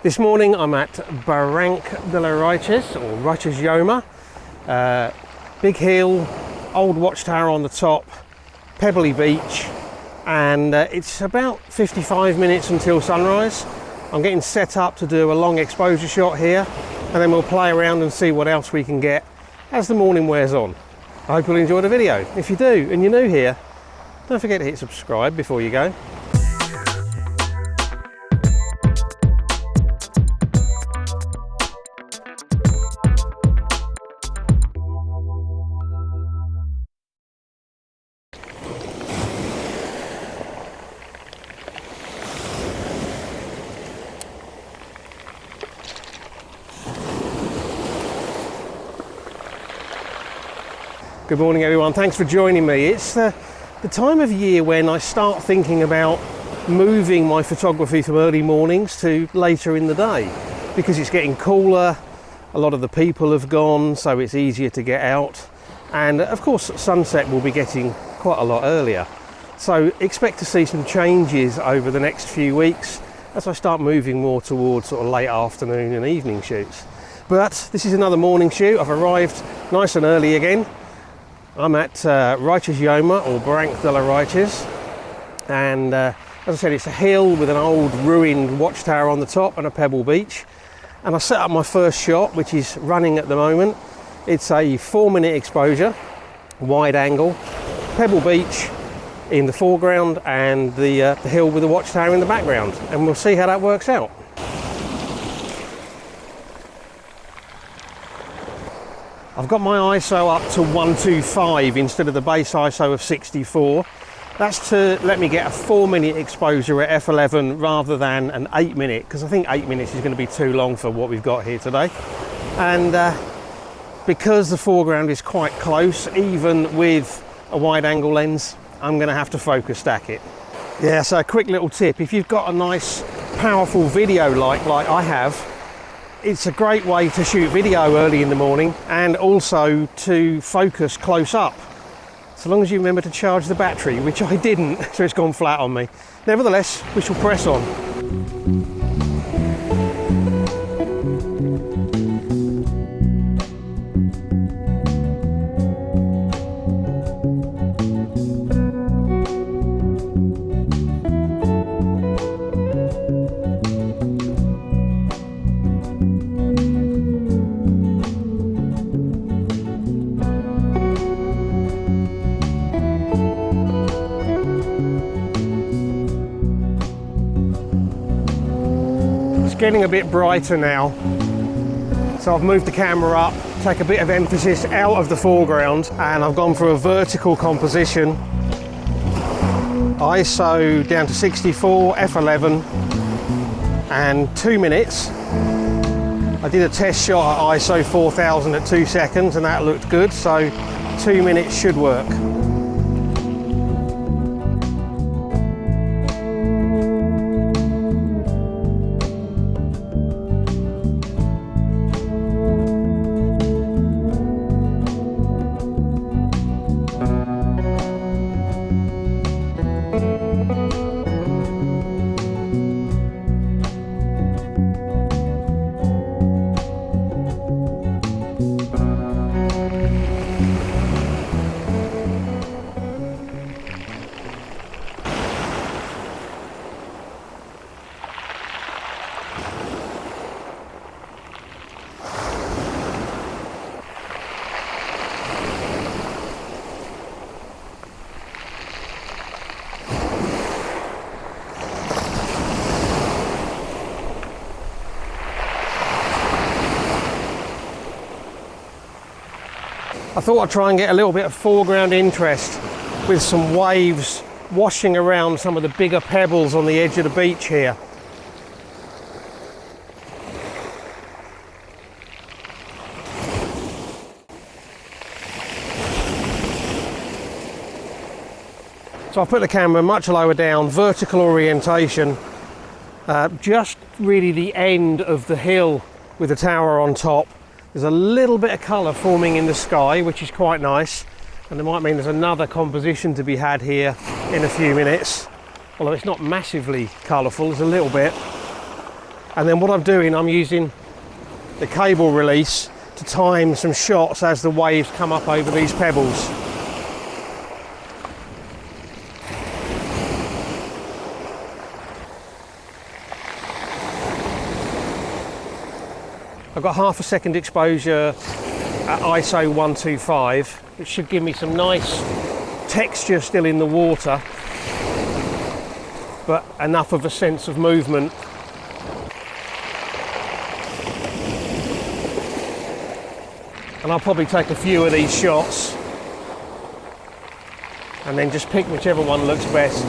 This morning I'm at Barranc de la Riches, or Riches Yoma. Big hill, old watchtower on the top, pebbly beach, and it's about 55 minutes until sunrise. I'm getting set up to do a long exposure shot here, and then we'll play around and see what else we can get as the morning wears on. I hope you'll enjoy the video. If you do and you're new here, don't forget to hit subscribe before you go. Good morning everyone, thanks for joining me. It's the time of year when I start thinking about moving my photography from early mornings to later in the day, because it's getting cooler, a lot of the people have gone, so it's easier to get out, and of course sunset will be getting quite a lot earlier. So expect to see some changes over the next few weeks as I start moving more towards sort of late afternoon and evening shoots. But this is another morning shoot. I've arrived nice and early again. I'm at Riches Yoma, or Barranc de la Riches, and as I said, it's a hill with an old ruined watchtower on the top and a pebble beach. And I set up my first shot, which is running at the moment. It's a 4-minute exposure, wide angle, pebble beach in the foreground and the hill with the watchtower in the background, and we'll see how that works out. I've got my ISO up to 125 instead of the base ISO of 64. That's to let me get a 4-minute exposure at f11 rather than an 8-minute, because I think 8 minutes is going to be too long for what we've got here today. And because the foreground is quite close, even with a wide angle lens, I'm going to have to focus stack it. Yeah, so a quick little tip: if you've got a nice powerful video like I have, it's a great way to shoot video early in the morning and also to focus close up, so long as you remember to charge the battery, which I didn't, so it's gone flat on me. Nevertheless, we shall press on. Getting a bit brighter now, so I've moved the camera up, take a bit of emphasis out of the foreground, and I've gone for a vertical composition. ISO down to 64, f11, and 2 minutes. I did a test shot at ISO 4000 at 2 seconds and that looked good, so 2 minutes should work. I thought I'd try and get a little bit of foreground interest with some waves washing around some of the bigger pebbles on the edge of the beach here. So I've put the camera much lower down, vertical orientation, just really the end of the hill with the tower on top. There's a little bit of colour forming in the sky, which is quite nice, and it might mean there's another composition to be had here in a few minutes, although it's not massively colourful, there's a little bit. And then what I'm doing, I'm using the cable release to time some shots as the waves come up over these pebbles. I've got half a second exposure at ISO 125, which should give me some nice texture still in the water, but enough of a sense of movement. And I'll probably take a few of these shots and then just pick whichever one looks best.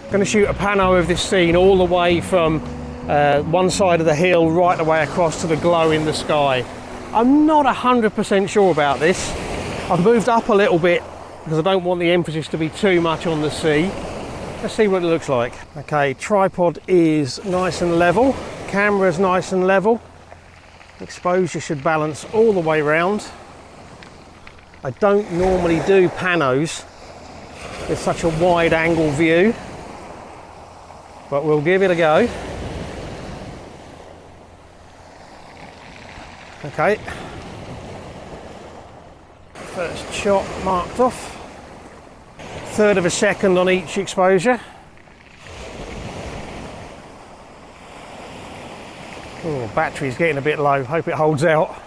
I'm going to shoot a pano of this scene all the way from one side of the hill right the way across to the glow in the sky. I'm not 100% sure about this. I've moved up a little bit because I don't want the emphasis to be too much on the sea. Let's see what it looks like. Okay, tripod is nice and level, camera's nice and level. Exposure should balance all the way round. I don't normally do panos with such a wide angle view, but we'll give it a go. Okay, first shot marked off. Third of a second on each exposure. Oh, battery's getting a bit low, hope it holds out.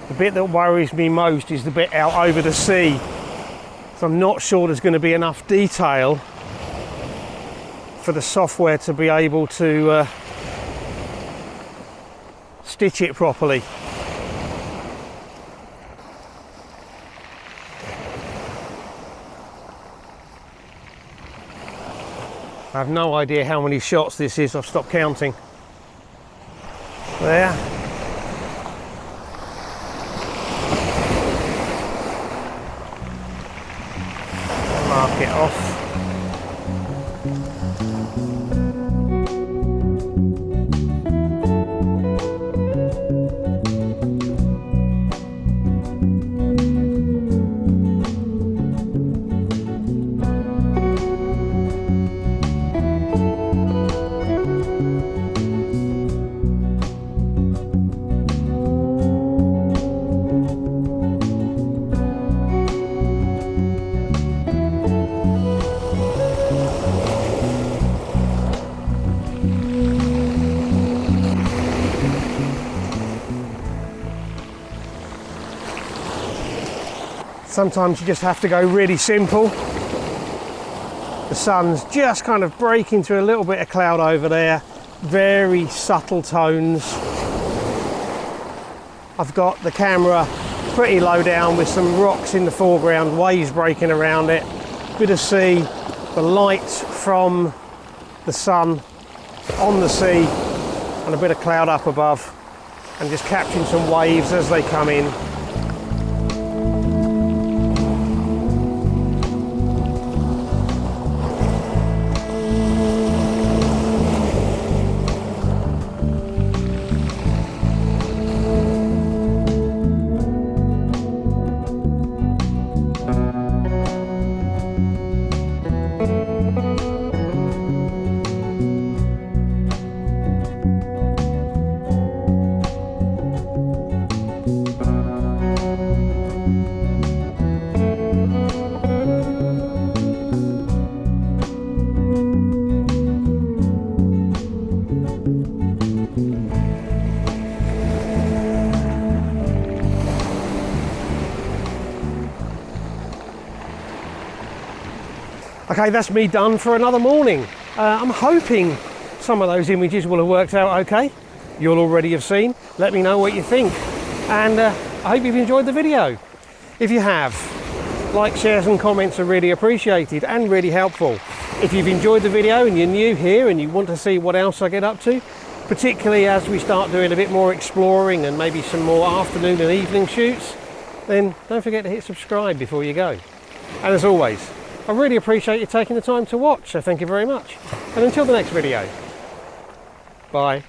The bit that worries me most is the bit out over the sea. So I'm not sure there's going to be enough detail for the software to be able to stitch it properly. I have no idea how many shots this is, I've stopped counting. There. Mark it off. Sometimes you just have to go really simple. The sun's just kind of breaking through a little bit of cloud over there. Very subtle tones. I've got the camera pretty low down with some rocks in the foreground, waves breaking around it. Bit of sea, the light from the sun on the sea, and a bit of cloud up above, and just capturing some waves as they come in. Okay, that's me done for another morning. I'm hoping some of those images will have worked out okay. You'll already have seen. Let me know what you think. And I hope you've enjoyed the video. If you have, likes, shares and comments are really appreciated and really helpful. If you've enjoyed the video and you're new here and you want to see what else I get up to, particularly as we start doing a bit more exploring and maybe some more afternoon and evening shoots, then don't forget to hit subscribe before you go. And as always, I really appreciate you taking the time to watch, so thank you very much. And until the next video, bye.